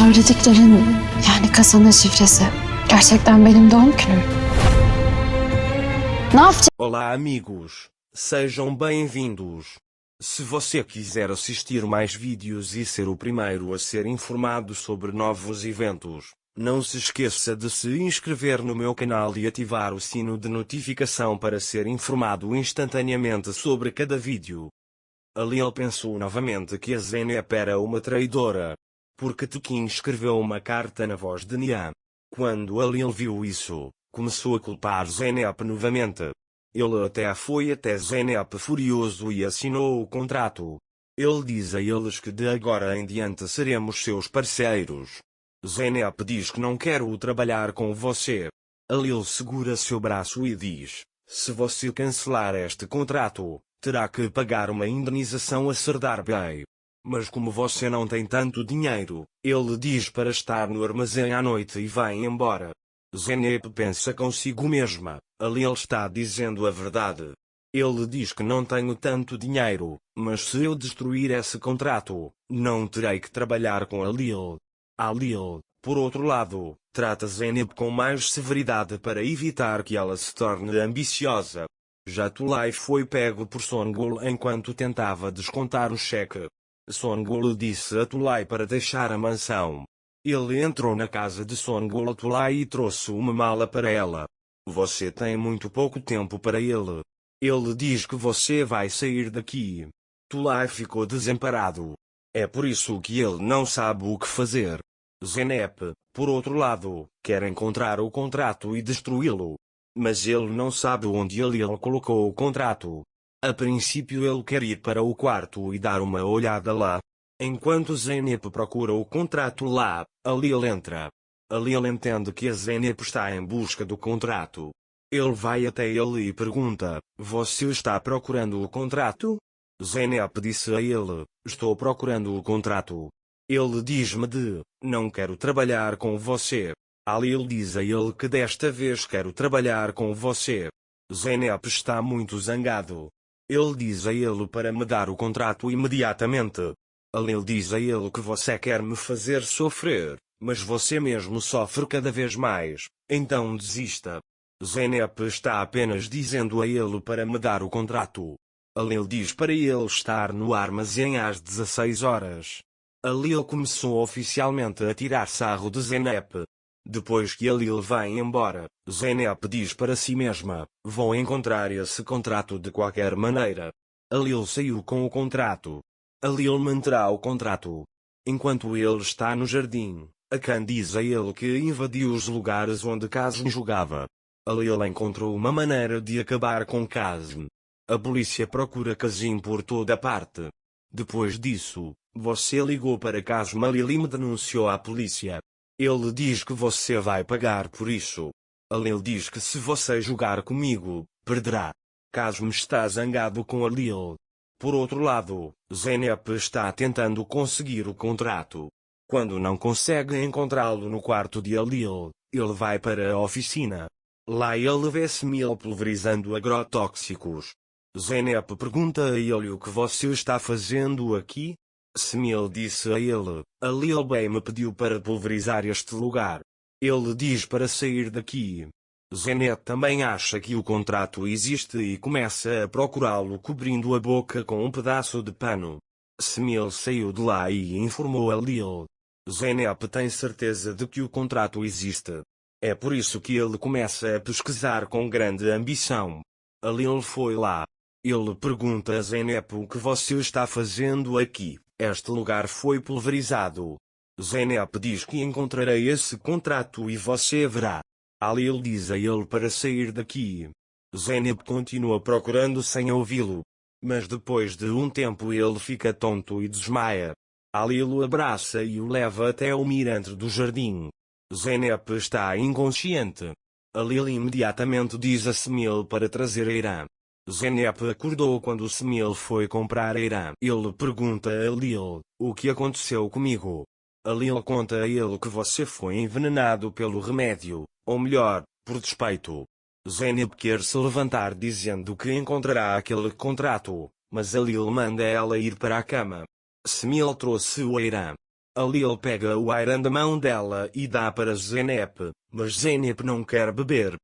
Söylediklerin yani kasanın şifresi gerçekten benim doğum günüm. Ne yapacağım? Olá amigos, sejam bem-vindos. Se você quiser assistir mais vídeos e ser o primeiro a ser informado sobre novos eventos, não se esqueça de se inscrever no meu canal e ativar o sino de notificação para ser informado instantaneamente sobre cada vídeo. Ali ele pensou novamente que a Zeynep era uma traidora, porque Tukin escreveu uma carta na voz de Nian. Quando Alil viu isso, começou a culpar Zeynep novamente. Ele até foi até Zeynep furioso e assinou o contrato. Ele diz a eles que de agora em diante seremos seus parceiros. Zeynep diz que não quero trabalhar com você. Alil segura seu braço e diz: se você cancelar este contrato, terá que pagar uma indenização a Serdar Bey. Mas como você não tem tanto dinheiro, ele diz para estar no armazém à noite e vai embora. Zeynep pensa consigo mesma, Alil está dizendo a verdade. Ele diz que não tenho tanto dinheiro, mas se eu destruir esse contrato, não terei que trabalhar com Alil. Alil, por outro lado, trata Zeynep com mais severidade para evitar que ela se torne ambiciosa. Já Tulay foi pego por Songul enquanto tentava descontar o cheque. Songul disse a Tulay para deixar a mansão. Ele entrou na casa de Songul Tulay e trouxe uma mala para ela. Você tem muito pouco tempo para ele. Ele diz que você vai sair daqui. Tulay ficou desamparado. É por isso que ele não sabe o que fazer. Zeynep, por outro lado, quer encontrar o contrato e destruí-lo. Mas ele não sabe onde ele colocou o contrato. A princípio ele quer ir para o quarto e dar uma olhada lá. Enquanto Zeynep procura o contrato lá, Alil entra. Alil entende que a Zeynep está em busca do contrato. Ele vai até ele e pergunta: você está procurando o contrato? Zeynep disse a ele: estou procurando o contrato. Ele diz-me não quero trabalhar com você. Alil diz a ele que desta vez quero trabalhar com você. Zeynep está muito zangado. Ele diz a ele para me dar o contrato imediatamente. Alil diz a ele que você quer me fazer sofrer, mas você mesmo sofre cada vez mais, então desista. Zeynep está apenas dizendo a ele para me dar o contrato. Alil diz para ele estar no armazém às 16 horas. Alil começou oficialmente a tirar sarro de Zeynep. Depois que Alil vai embora, Zeynep diz para si mesma: vou encontrar esse contrato de qualquer maneira. Alil saiu com o contrato. Alil manterá o contrato. Enquanto ele está no jardim, Akan diz a ele que invadiu os lugares onde Kazm jogava. Alil encontrou uma maneira de acabar com Kazm. A polícia procura Kazim por toda parte. Depois disso, você ligou para Kazm. Alil e me denunciou à polícia. Ele diz que você vai pagar por isso. Alil diz que se você jogar comigo, perderá. Kazm está zangado com Alil. Por outro lado, Zeynep está tentando conseguir o contrato. Quando não consegue encontrá-lo no quarto de Alil, ele vai para a oficina. Lá ele vê Smil pulverizando agrotóxicos. Zeynep pergunta a ele o que você está fazendo aqui? Smil disse a ele: Alil Bey me pediu para pulverizar este lugar. Ele diz para sair daqui. Zeynep também acha que o contrato existe e começa a procurá-lo cobrindo a boca com um pedaço de pano. Smil saiu de lá e informou Alil. Zeynep tem certeza de que o contrato existe. É por isso que ele começa a pesquisar com grande ambição. Alil foi lá. Ele pergunta a Zeynep o que você está fazendo aqui. Este lugar foi pulverizado. Zeynep diz que encontrarei esse contrato e você verá. Alil diz a ele para sair daqui. Zeynep continua procurando sem ouvi-lo. Mas depois de um tempo ele fica tonto e desmaia. Alil o abraça e o leva até o mirante do jardim. Zeynep está inconsciente. Alil imediatamente diz a Smil para trazer Eiran. Zeynep acordou quando Smil foi comprar Eiran. Ele pergunta a Alil: o que aconteceu comigo? Alil conta a ele que você foi envenenado pelo remédio, ou melhor, por despeito. Zeynep quer se levantar dizendo que encontrará aquele contrato, mas Alil manda ela ir para a cama. Smil trouxe o Eiran. Lil pega o Ayran da mão dela e dá para Zeynep, mas Zeynep não quer beber.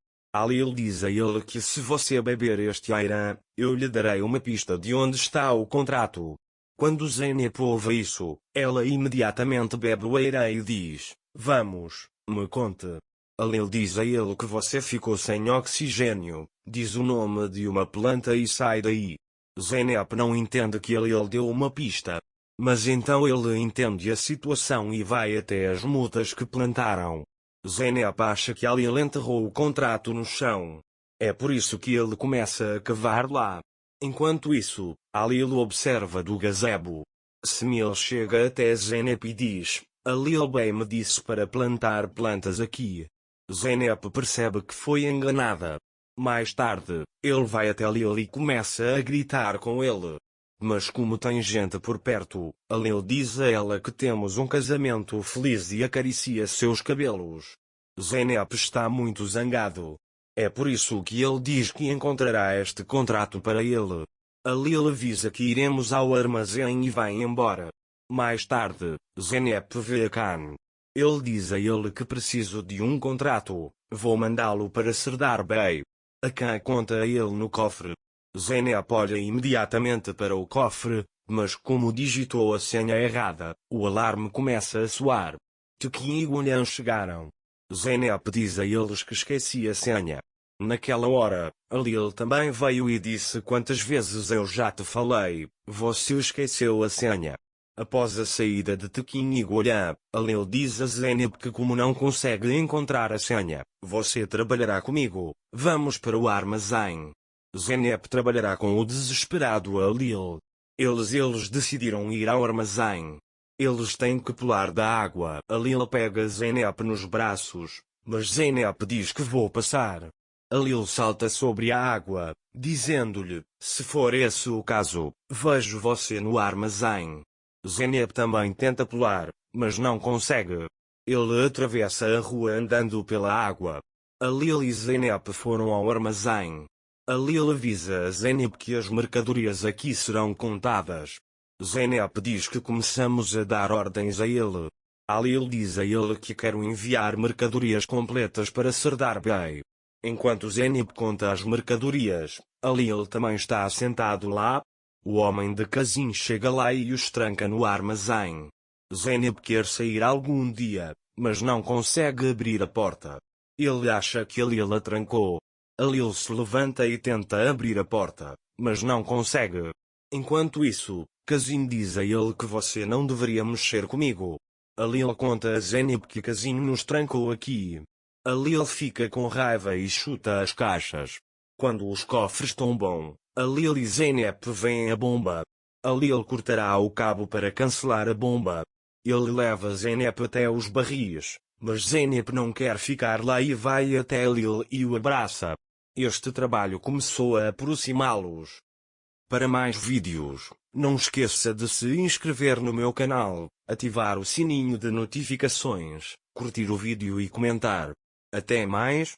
Lil diz a ele que se você beber este Ayran, eu lhe darei uma pista de onde está o contrato. Quando Zeynep ouve isso, ela imediatamente bebe o Ayran e diz: vamos, me conte. Lil diz a ele que você ficou sem oxigênio, diz o nome de uma planta e sai daí. Zeynep não entende que Lil deu uma pista. Mas então ele entende a situação e vai até as mudas que plantaram. Zeynep acha que Lil enterrou o contrato no chão. É por isso que ele começa a cavar lá. Enquanto isso, Lil observa do gazebo. Smil chega até Zeynep e diz: Lil bem me disse para plantar plantas aqui. Zeynep percebe que foi enganada. Mais tarde, ele vai até Lil e começa a gritar com ele. Mas como tem gente por perto, Lil diz a ela que temos um casamento feliz e acaricia seus cabelos. Zeynep está muito zangado. É por isso que ele diz que encontrará este contrato para ele. Lil avisa que iremos ao armazém e vai embora. Mais tarde, Zeynep vê a Khan. Ele diz a ele que preciso de um contrato, vou mandá-lo para Serdar Bey. A Khan conta a ele no cofre. Zeynep olha imediatamente para o cofre, mas como digitou a senha errada, o alarme começa a soar. Tekin e Gullian chegaram. Zeynep diz a eles que esqueci a senha. Naquela hora, Lil também veio e disse: quantas vezes eu já te falei, você esqueceu a senha. Após a saída de Tekin e Gullian, Lil diz a Zeynep que como não consegue encontrar a senha, você trabalhará comigo, vamos para o armazém. Zeynep trabalhará com o desesperado Lil. Eles decidiram ir ao armazém. Eles têm que pular da água. Lil pega Zeynep nos braços, mas Zeynep diz que vou passar. Lil salta sobre a água, dizendo-lhe: se for esse o caso, vejo você no armazém. Zeynep também tenta pular, mas não consegue. Ele atravessa a rua andando pela água. Lil e Zeynep foram ao armazém. Lil avisa a Zeynep que as mercadorias aqui serão contadas. Zeynep diz que começamos a dar ordens a ele. Lil diz a ele que quer enviar mercadorias completas para Serdar Bey. Enquanto Zeynep conta as mercadorias, Lil também está sentado lá. O homem de Kazin chega lá e os tranca no armazém. Zeynep quer sair algum dia, mas não consegue abrir a porta. Ele acha que Lil a trancou. Lil se levanta e tenta abrir a porta, mas não consegue. Enquanto isso, Kazin diz a ele que você não deveria mexer comigo. Lil conta a Zeynep que Kazin nos trancou aqui. Lil fica com raiva e chuta as caixas. Quando os cofres tombam, Lil e Zeynep veem a bomba. Lil cortará o cabo para cancelar a bomba. Ele leva Zeynep até os barris, mas Zeynep não quer ficar lá e vai até Lil e o abraça. Este trabalho começou a aproximá-los. Para mais vídeos, não esqueça de se inscrever no meu canal, ativar o sininho de notificações, curtir o vídeo e comentar. Até mais.